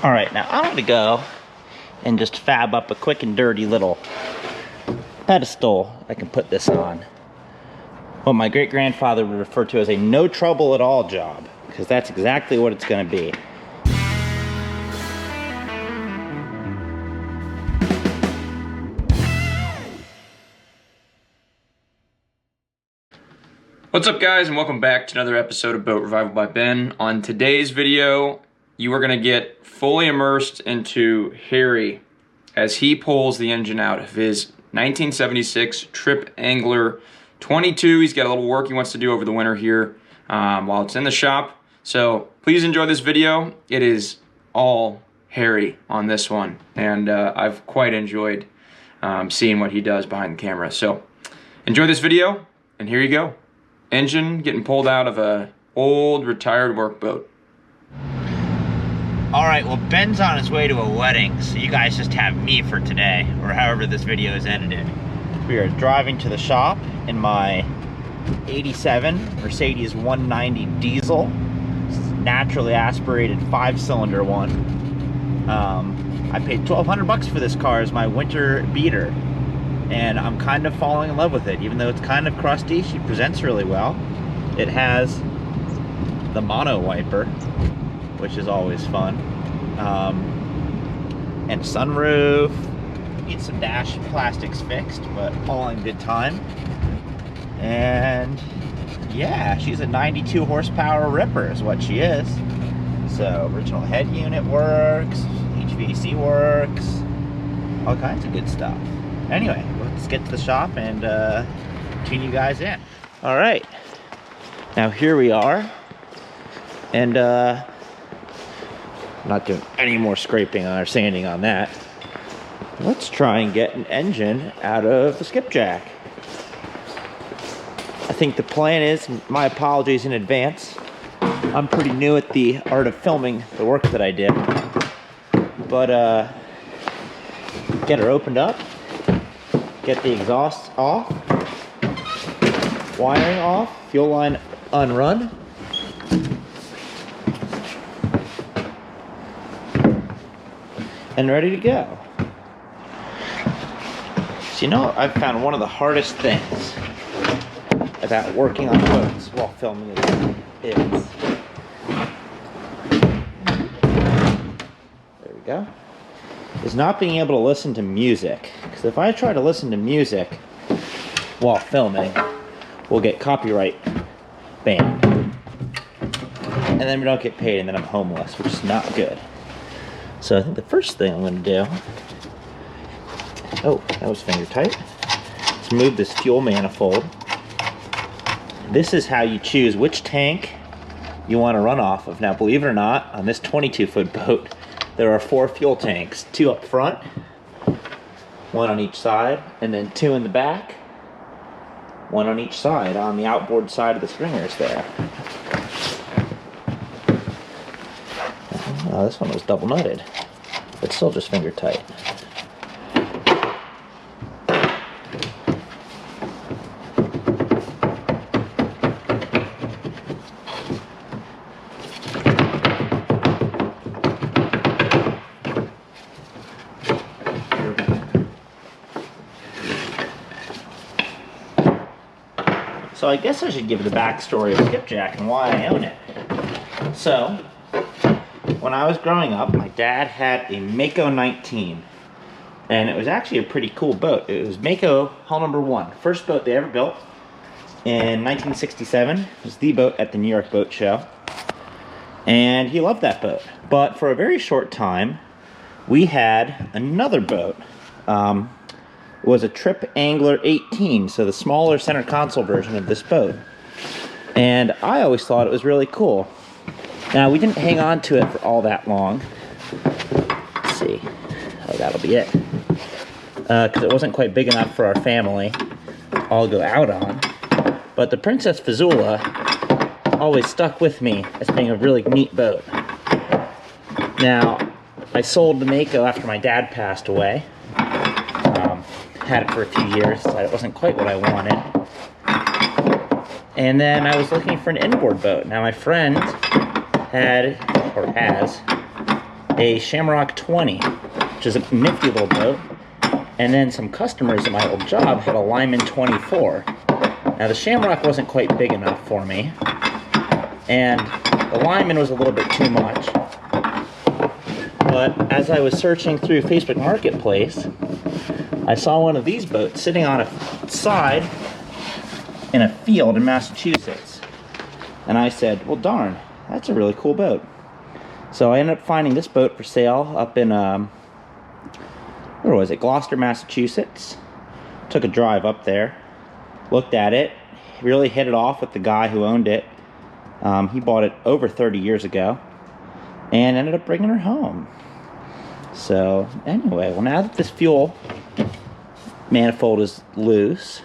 All right, now I'm gonna go and just fab up a quick and dirty little pedestal I can put this on. What my great-grandfather would refer to as a no trouble at all job, because that's exactly what it's gonna be. What's up, guys, and welcome back to another episode of Boat Revival by Ben. On today's video, you are going to get fully immersed into Harry as he pulls the engine out of his 1976 Tripp Angler 22. He's got a little work he wants to do over the winter here while it's in the shop. So please enjoy this video. It is all Harry on this one, and I've quite enjoyed seeing what he does behind the camera. So enjoy this video, and here you go. Engine getting pulled out of a old retired workboat. All right, well, Ben's on his way to a wedding, so you guys just have me for today, or however this video is edited. We are driving to the shop in my 87 Mercedes 190 diesel. This is naturally aspirated 5-cylinder one. I paid $1,200 for this car as my winter beater, and I'm kind of falling in love with it. Even though it's kind of crusty, she presents really well. It has the mono wiper, which is always fun, and sunroof. Need some dash plastics fixed, but all in good time. And yeah, she's a 92 horsepower ripper is what she is. So original head unit works, HVAC works, all kinds of good stuff. Anyway, let's get to the shop and tune you guys in. All right, now here we are, and I'm not doing any more scraping or sanding on that. Let's try and get an engine out of the skipjack. I think the plan is, my apologies in advance, I'm pretty new at the art of filming the work that I did, but get her opened up, get the exhaust off, wiring off, fuel line unrun, and ready to go. So, you know, I've found one of the hardest things about working on boats while filming is there we go, is not being able to listen to music. Because if I try to listen to music while filming, we'll get copyright banned. And then we don't get paid, and then I'm homeless, which is not good. So I think the first thing I'm going to do, oh, that was finger tight, is move this fuel manifold. This is how you choose which tank you want to run off of. Now, believe it or not, on this 22-foot boat, there are 4 fuel tanks, 2 up front, 1 on each side, and then 2 in the back, 1 on each side on the outboard side of the stringers there. Oh, this one was double nutted, but still just finger tight. So I guess I should give the backstory of skipjack and why I own it. So, when I was growing up, my dad had a Mako 19, and it was actually a pretty cool boat. It was Mako hull number 1, first boat they ever built in 1967. It was the boat at the New York Boat Show, and he loved that boat. But for a very short time, we had another boat. It was a Tripp Angler 18, so the smaller center console version of this boat. And I always thought it was really cool. Now, we didn't hang on to it for all that long. Let's see. Oh, that'll be it. Because it wasn't quite big enough for our family to all go out on. But the Princess Fazula always stuck with me as being a really neat boat. Now, I sold the Mako after my dad passed away. Had it for a few years, decided it wasn't quite what I wanted. And then I was looking for an inboard boat. Now my friend had, or has, a Shamrock 20, which is a nifty little boat. And then some customers at my old job had a Lyman 24. Now the Shamrock wasn't quite big enough for me, and the Lyman was a little bit too much. But as I was searching through Facebook Marketplace, I saw one of these boats sitting on a side in a field in Massachusetts. And I said, well darn, that's a really cool boat. So I ended up finding this boat for sale up in, where was it? Gloucester, Massachusetts. Took a drive up there, looked at it, really hit it off with the guy who owned it. He bought it over 30 years ago and ended up bringing her home. So anyway, well, now that this fuel manifold is loose,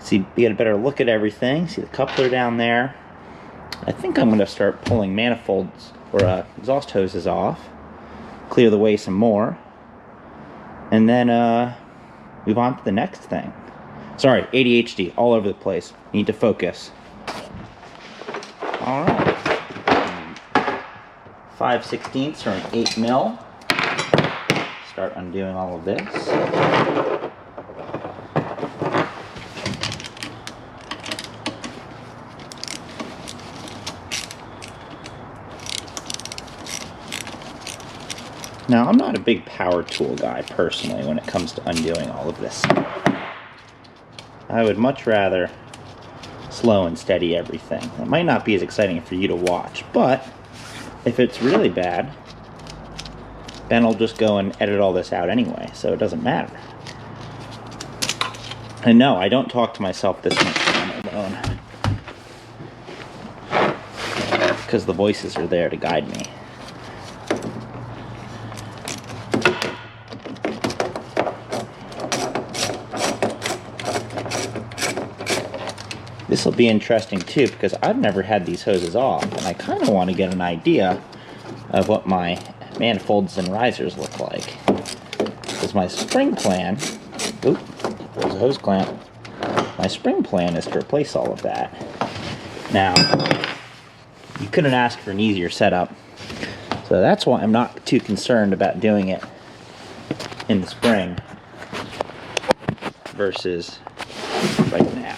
see, get a better look at everything. See the coupler down there. I think I'm going to start pulling manifolds or exhaust hoses off, clear the way some more, and then move on to the next thing. Sorry, ADHD all over the place. Need to focus. All right. 5/16 or an 8 mil. Start undoing all of this. Now, I'm not a big power tool guy personally when it comes to undoing all of this. I would much rather slow and steady everything. It might not be as exciting for you to watch, but if it's really bad, Ben will just go and edit all this out anyway, so it doesn't matter. And no, I don't talk to myself this much when I'm alone, because the voices are there to guide me. This will be interesting too, because I've never had these hoses off, and I kind of want to get an idea of what my manifolds and risers look like. Because my spring plan, oop, there's a hose clamp. My spring plan is to replace all of that. Now, you couldn't ask for an easier setup, so that's why I'm not too concerned about doing it in the spring versus right now.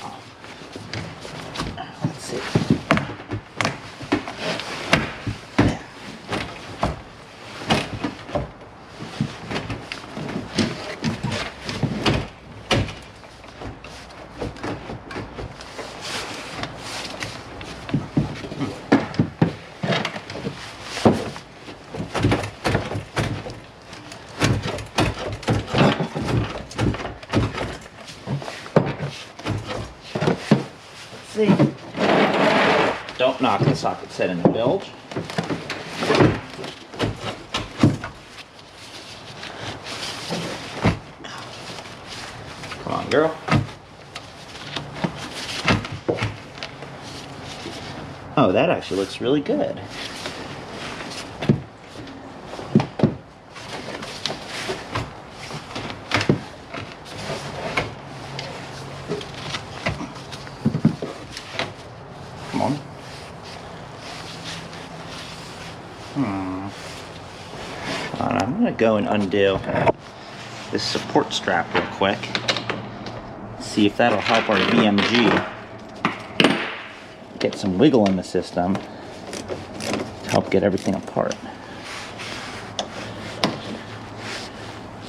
See? Don't knock the socket set in the bilge. Come on, girl. Oh, that actually looks really good. Come on. I'm going to go and undo this support strap real quick. See if that'll help our VMG get some wiggle in the system to help get everything apart.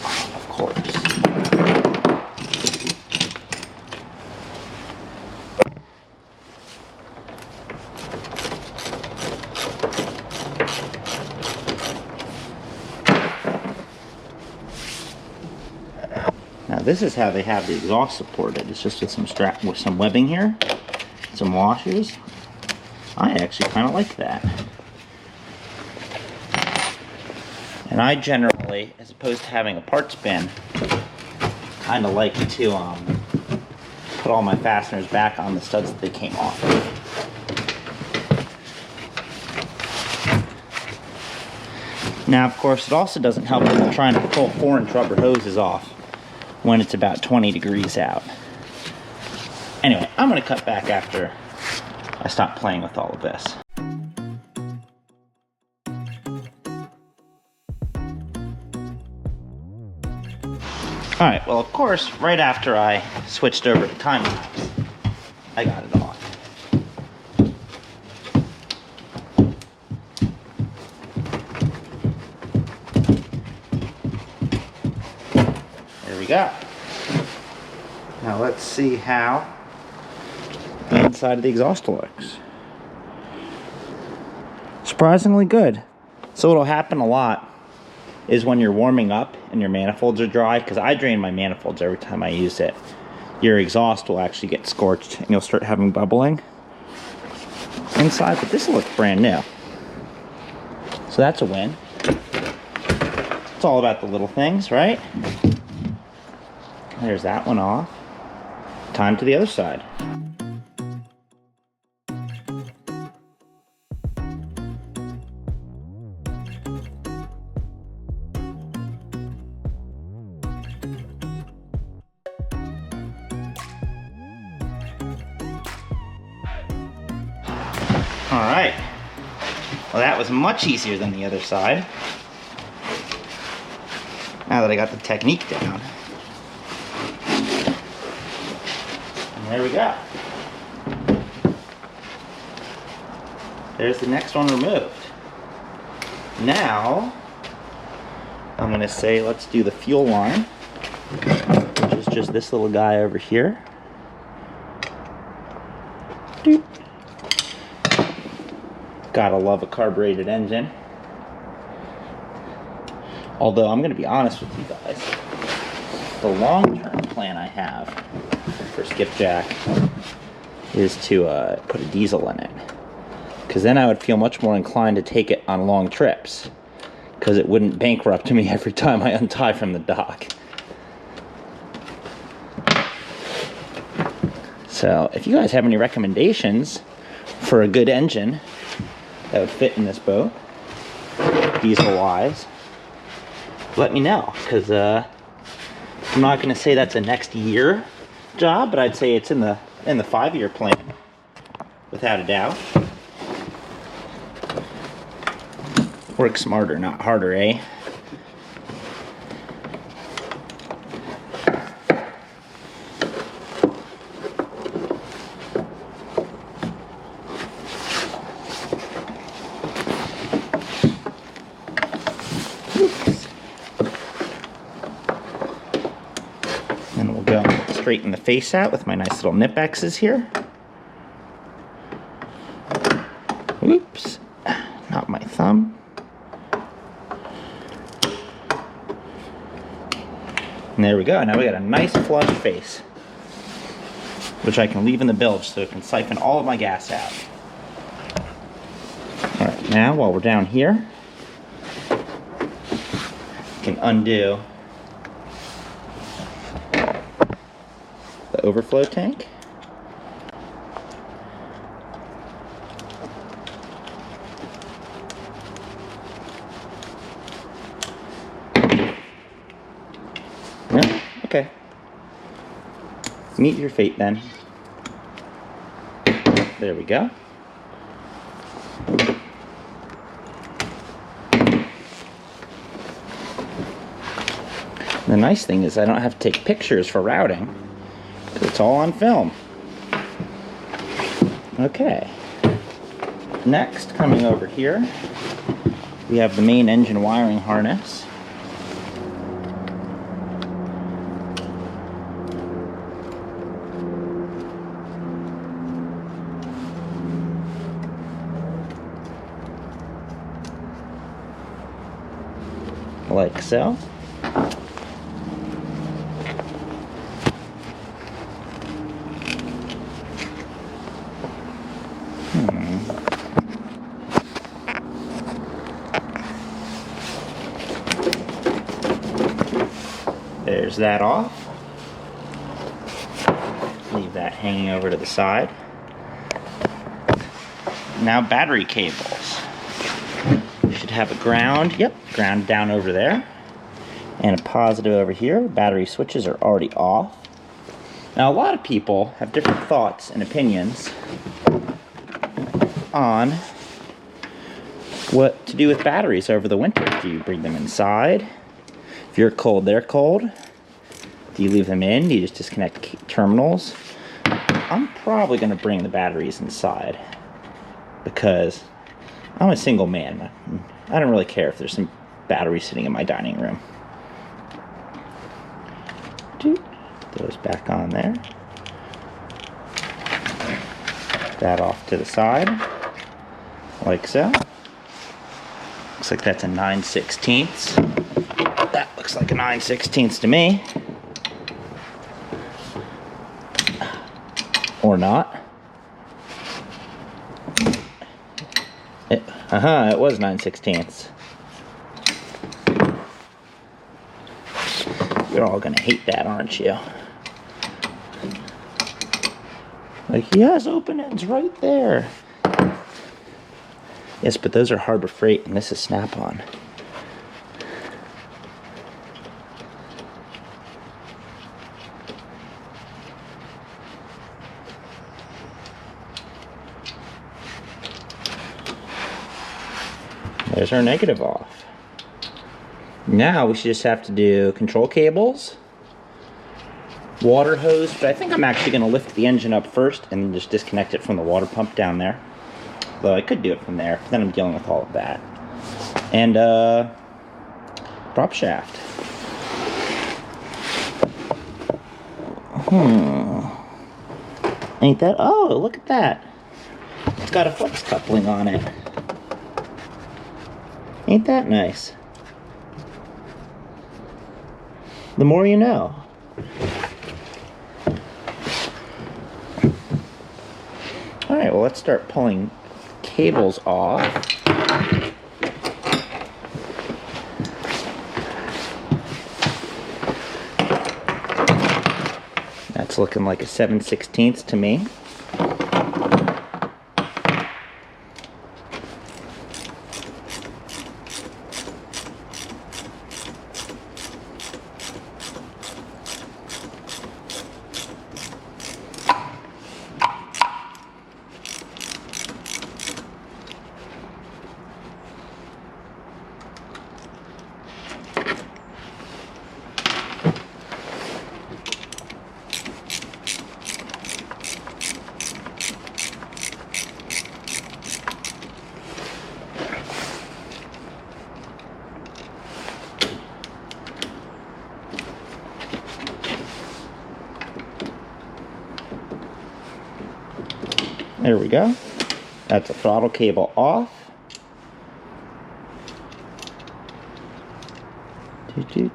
Of course. Now this is how they have the exhaust supported. It's just with some strap, with some webbing here, some washers. I actually kind of like that. And I generally, as opposed to having a parts bin, kind of like to put all my fasteners back on the studs that they came off. Now, of course, it also doesn't help if you're trying to pull 4-inch rubber hoses off when it's about 20 degrees out. Anyway, I'm going to cut back after I stop playing with all of this. All right, well, of course, right after I switched over to time lapse, I got it on. There we go. Now let's see how the inside of the exhaust looks. Surprisingly good. So what'll happen a lot is when you're warming up and your manifolds are dry, because I drain my manifolds every time I use it, your exhaust will actually get scorched and you'll start having bubbling inside, but this looks brand new. So that's a win. It's all about the little things, right? There's that one off. Time to the other side. All right, well that was much easier than the other side. Now that I got the technique down. And there we go. There's the next one removed. Now, I'm gonna say let's do the fuel line, which is just this little guy over here. Doop. Gotta love a carbureted engine. Although I'm gonna be honest with you guys, the long-term plan I have for Skipjack is to put a diesel in it, because then I would feel much more inclined to take it on long trips, because it wouldn't bankrupt me every time I untie from the dock. So if you guys have any recommendations for a good engine that would fit in this boat, diesel wise, let me know, because I'm not going to say that's a next year job, but I'd say it's in the 5-year plan without a doubt. Work smarter, not harder, eh? Then we'll go straighten the face out with my nice little nip X's here. Oops, not my thumb. And there we go. Now we got a nice flush face, which I can leave in the bilge so it can siphon all of my gas out. All right, now while we're down here, I can undo the overflow tank. No? Okay. Meet your fate then. There we go. The nice thing is I don't have to take pictures for routing, because it's all on film. Okay. Next, coming over here, we have the main engine wiring harness. Like so. There's that off. Leave that hanging over to the side. Now battery cables. You should have a ground, yep, ground down over there, and a positive over here. Battery switches are already off. Now a lot of people have different thoughts and opinions on what to do with batteries over the winter. Do you bring them inside? If you're cold, they're cold. Do you leave them in? Do you just disconnect terminals? I'm probably going to bring the batteries inside because I'm a single man. I don't really care if there's some batteries sitting in my dining room. Those back on there. That off to the side, like so. Looks like that's a 9/16. That looks like a 9/16 to me. Or not. It was 9/16. You're all gonna hate that, aren't you? Like, he has open ends right there. Yes, but those are Harbor Freight and this is Snap-on. There's our negative off. Now we should just have to do control cables, water hose, but I think I'm actually going to lift the engine up first and just disconnect it from the water pump down there. Though I could do it from there, but then I'm dealing with all of that. And prop shaft. Ain't that? Oh, look at that. It's got a flex coupling on it. Ain't that nice? The more you know. Alright, well, let's start pulling cables off. That's looking like a 7/16 to me. There we go. That's a throttle cable off. There we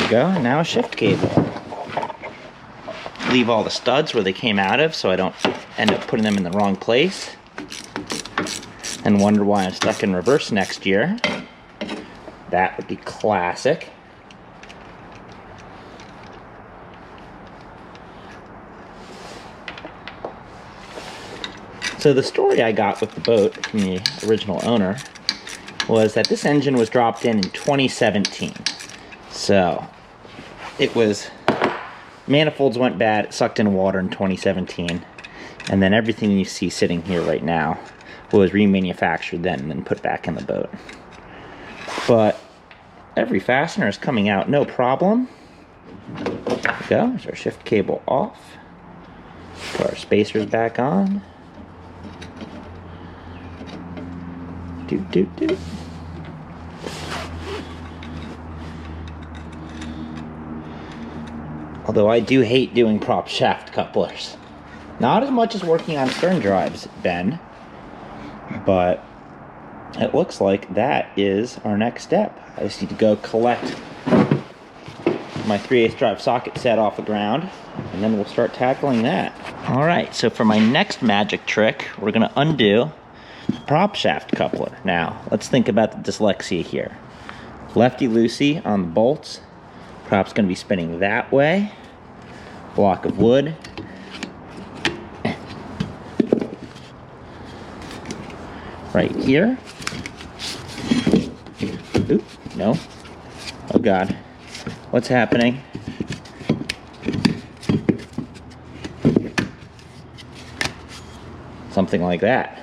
go. Now a shift cable. Leave all the studs where they came out of so I don't end up putting them in the wrong place and wonder why I'm stuck in reverse next year. That would be classic. So the story I got with the boat from the original owner was that this engine was dropped in 2017. So it was, manifolds went bad, it sucked in water in 2017, and then everything you see sitting here right now was remanufactured then and then put back in the boat. But every fastener is coming out no problem. There we go. There's our shift cable off. Put our spacers back on. Do. Although I do hate doing prop shaft couplers. Not as much as working on stern drives, Ben. But it looks like that is our next step. I just need to go collect my 3/8 drive socket set off the ground, and then we'll start tackling that. All right, so for my next magic trick, we're gonna undo the prop shaft coupler. Now, let's think about the dyslexia here. Lefty-loosey on the bolts. Prop's gonna be spinning that way. Block of wood. Right here. Oop, no. Oh God. What's happening? Something like that.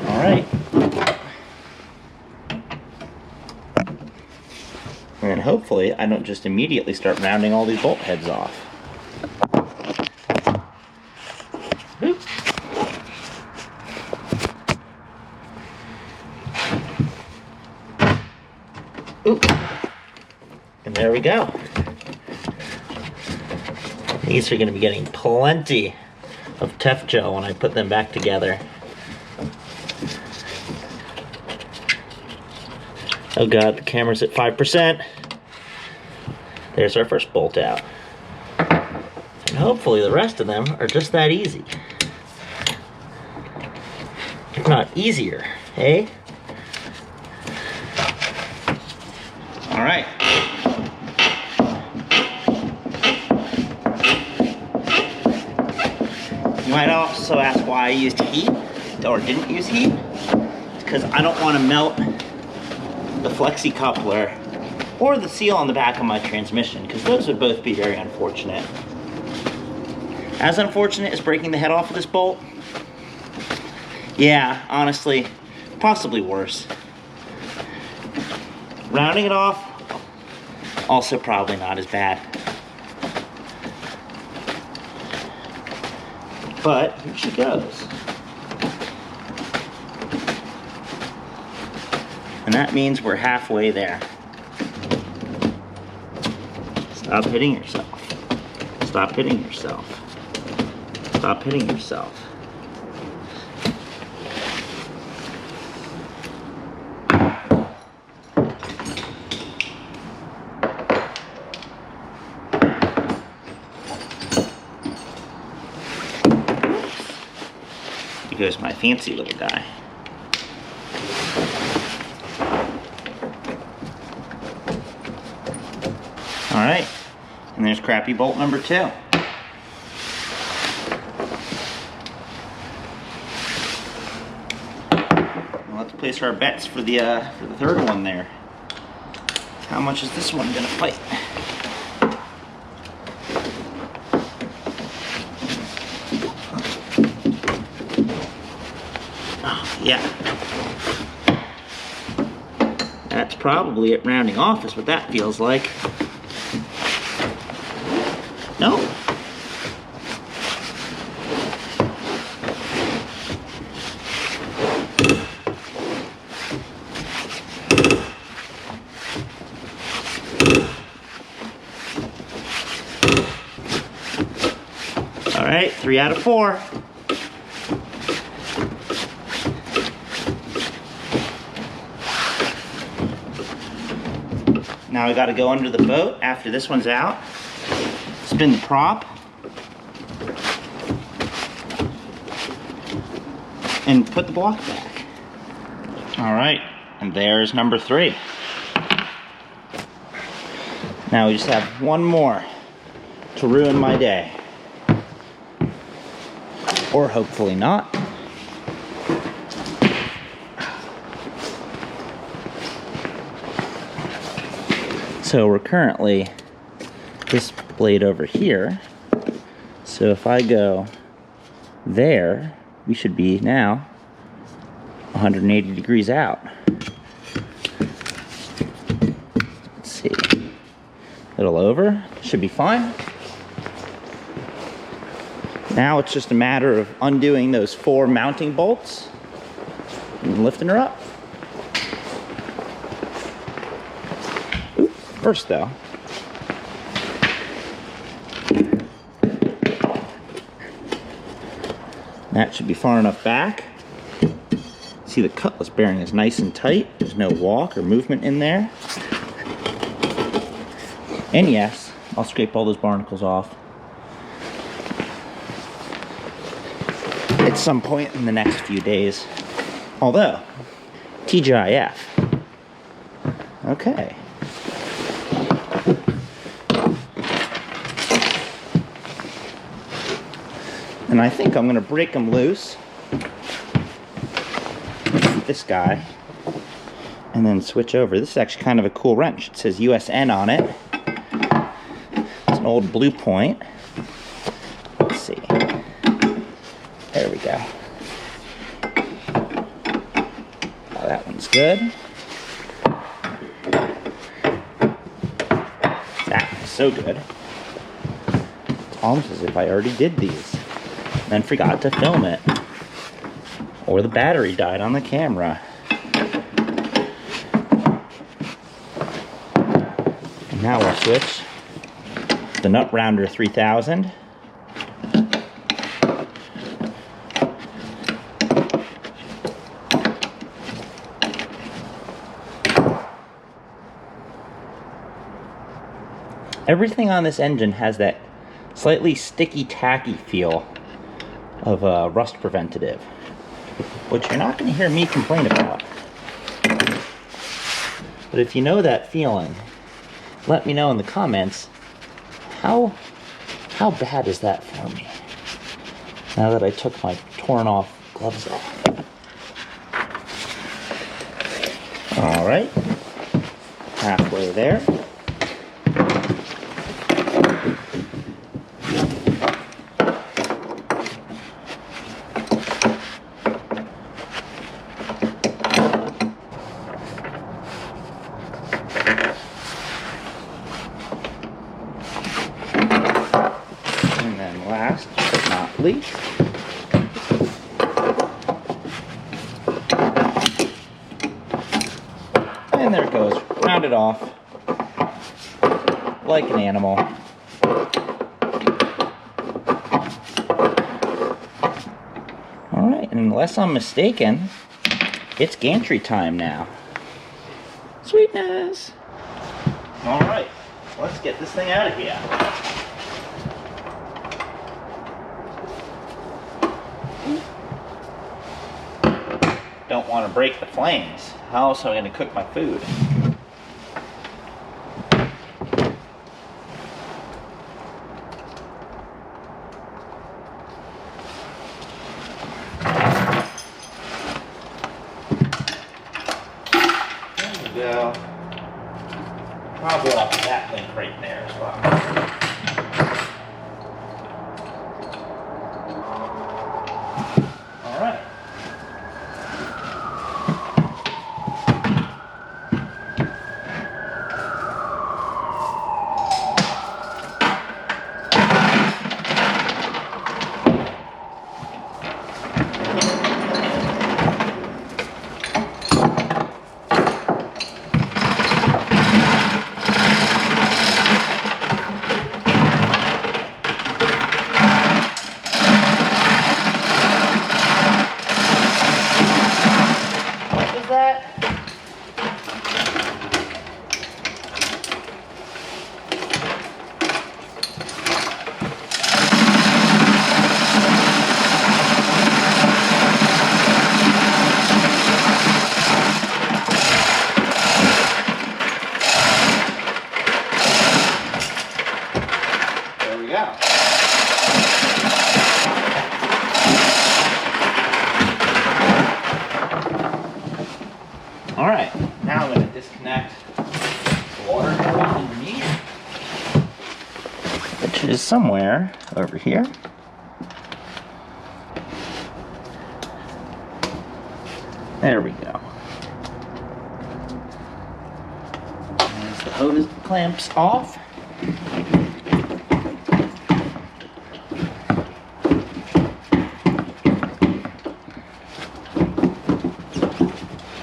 All right. And hopefully I don't just immediately start rounding all these bolt heads off. Oop. Oop. And there we go. These are going to be getting plenty of Tef gel when I put them back together. Oh god, the camera's at 5%. There's our first bolt out. And hopefully the rest of them are just that easy. If not easier, eh? Alright. You might also ask why I used heat, or didn't use heat. It's because I don't want to melt the flexi coupler or the seal on the back of my transmission, because those would both be very unfortunate. As unfortunate as breaking the head off of this bolt? Yeah, honestly, possibly worse. Rounding it off, also probably not as bad. But here she goes. And that means we're halfway there. Stop hitting yourself. Stop hitting yourself. Stop hitting yourself. Here goes my fancy little guy. Alright, and there's crappy bolt number 2. Now let's place our bets for the third one there. How much is this one gonna fight? Oh, yeah. That's probably it rounding off is what that feels like. No. All right, 3 out of 4. Now I got to go under the boat after this one's out. Spin the prop and put the block back. All right, and there's number 3. Now we just have one more to ruin my day. Or hopefully not. So we're currently this blade over here. So if I go there, we should be now 180 degrees out. Let's see. A little over, should be fine. Now it's just a matter of undoing those 4 mounting bolts and lifting her up. Ooh, first though, that should be far enough back. See, the cutlass bearing is nice and tight. There's no walk or movement in there. And yes, I'll scrape all those barnacles off at some point in the next few days. Although, TGIF. Okay. And I think I'm going to break them loose. This guy. And then switch over. This is actually kind of a cool wrench. It says USN on it. It's an old Blue Point. Let's see. There we go. That one's good. That one's so good. It's almost as if I already did these, then forgot to film it. Or the battery died on the camera. And now we'll switch the Nut Rounder 3000. Everything on this engine has that slightly sticky, tacky feel of a rust preventative, which you're not going to hear me complain about. But if you know that feeling, let me know in the comments, how bad is that for me? Now that I took my torn off gloves off. All right, halfway there. Last but not least, and there it goes, round it off like an animal. Alright, and unless I'm mistaken, it's gantry time now. Sweetness! Alright, let's get this thing out of here. Don't want to break the flames. How else am I going to cook my food? There we go. Probably off that link right there as well. Alright, now I'm going to disconnect the water hose underneath, which is somewhere over here. There we go. There's the hose clamps off.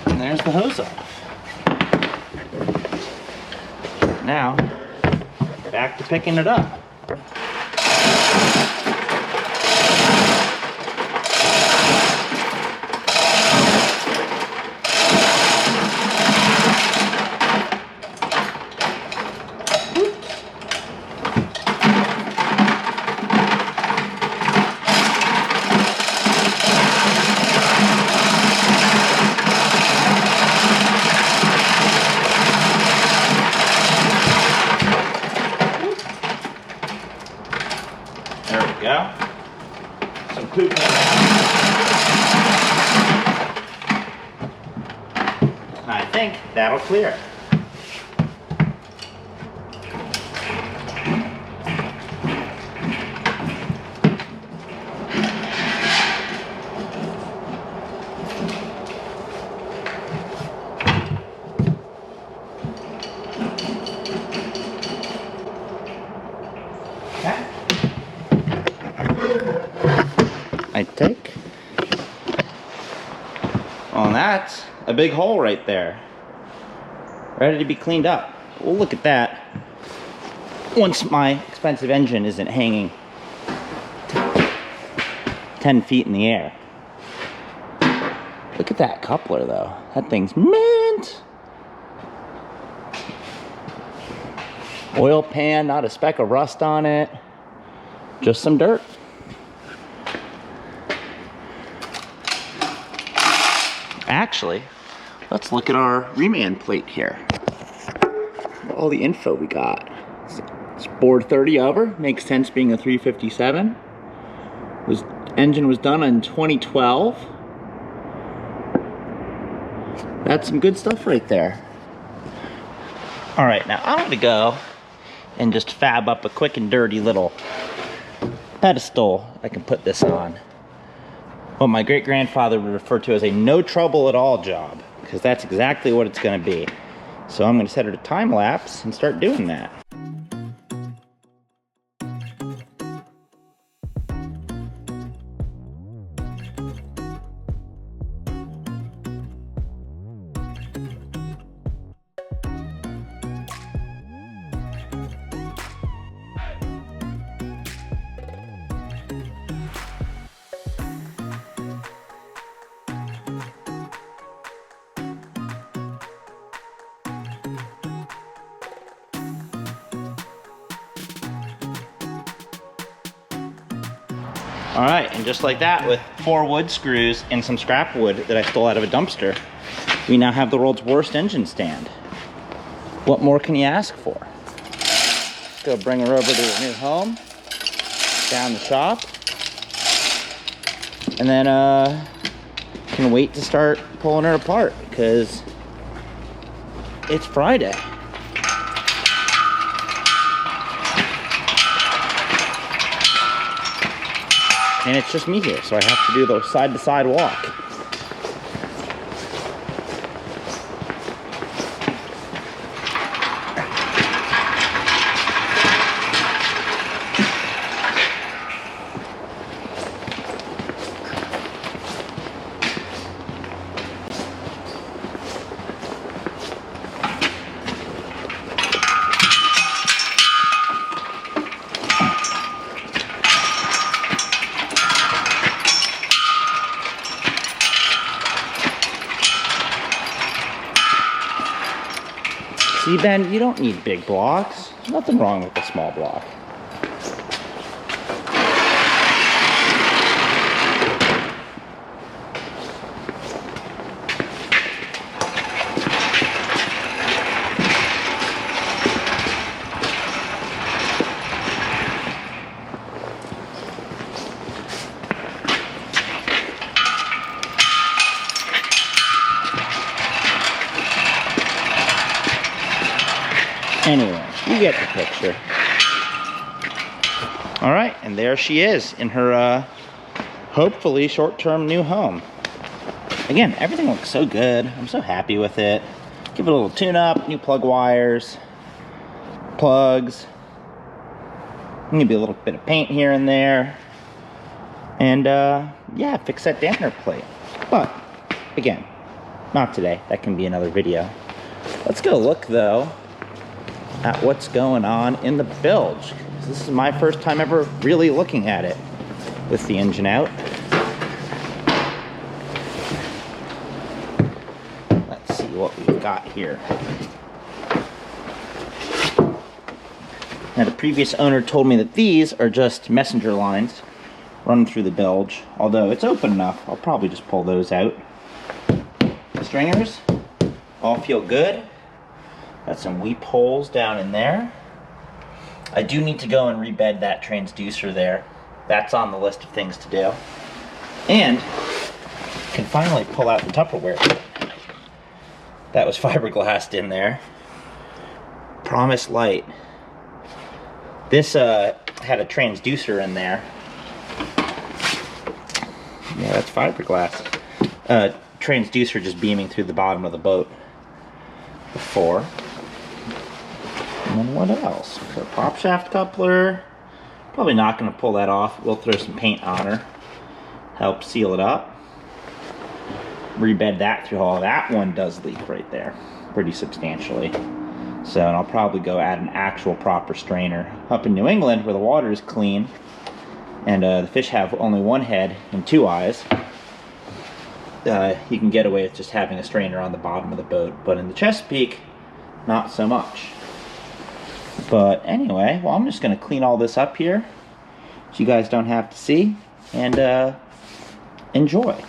And there's the hose off. Now, back to picking it up. Go. Some poop. I think that'll clear. that's a big hole right there. Ready to be cleaned up. We'll look at that once my expensive engine isn't hanging 10 feet in the air. Look at that coupler though. That thing's mint. Oil pan, not a speck of rust on it. Just some dirt. Actually, let's look at our reman plate here. All the info we got. It's bored 30 over, makes sense being a 357. Engine was done in 2012. That's some good stuff right there. All right, now I'm gonna go and just fab up a quick and dirty little pedestal I can put this on. What my great-grandfather would refer to as a no trouble at all job, because that's exactly what it's gonna be. So I'm gonna set it to time lapse and start doing that. All right, and just like that, with 4 wood screws and some scrap wood that I stole out of a dumpster, we now have the world's worst engine stand. What more can you ask for? Let's go bring her over to her new home, down the shop, and then can wait to start pulling her apart because it's Friday. And it's just me here, so I have to do the side-to-side walk. See, Ben, you don't need big blocks. There's nothing wrong with a small block. Anyway, you get the picture. All right, and there she is in her hopefully short-term new home. Again, everything looks so good. I'm so happy with it. Give it a little tune-up, new plug wires, plugs, maybe a little bit of paint here and there, and yeah, fix that dampener plate. But again, not today. That can be another video. Let's go look though at what's going on in the bilge. This is my first time ever really looking at it with the engine out. Let's see what we've got here. Now the previous owner told me that these are just messenger lines running through the bilge, although it's open enough. I'll probably just pull those out. The stringers all feel good. Got some weep holes down in there. I do need to go and rebed that transducer there. That's on the list of things to do. And can finally pull out the Tupperware. That was fiberglassed in there. Promise Light. This had a transducer in there. Yeah, that's fiberglass. Transducer just beaming through the bottom of the boat before. And then what else? So prop shaft coupler. Probably not going to pull that off. We'll throw some paint on her. Help seal it up. rebed that through all. That one does leak right there pretty substantially. So, and I'll probably go add an actual proper strainer. Up in New England, where the water is clean, and the fish have only one head and two eyes, you can get away with just having a strainer on the bottom of the boat. But in the Chesapeake, not so much. But anyway, well, I'm just going to clean all this up here, so you guys don't have to see, and enjoy.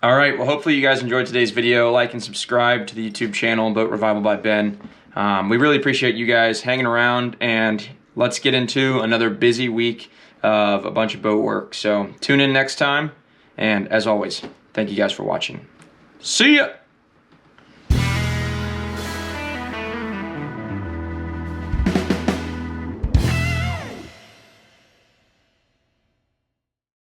All right, well, hopefully you guys enjoyed today's video. Like and subscribe to the YouTube channel, Boat Revival by Ben. We really appreciate you guys hanging around, and let's get into another busy week of a bunch of boat work. So tune in next time, and as always, thank you guys for watching. See ya!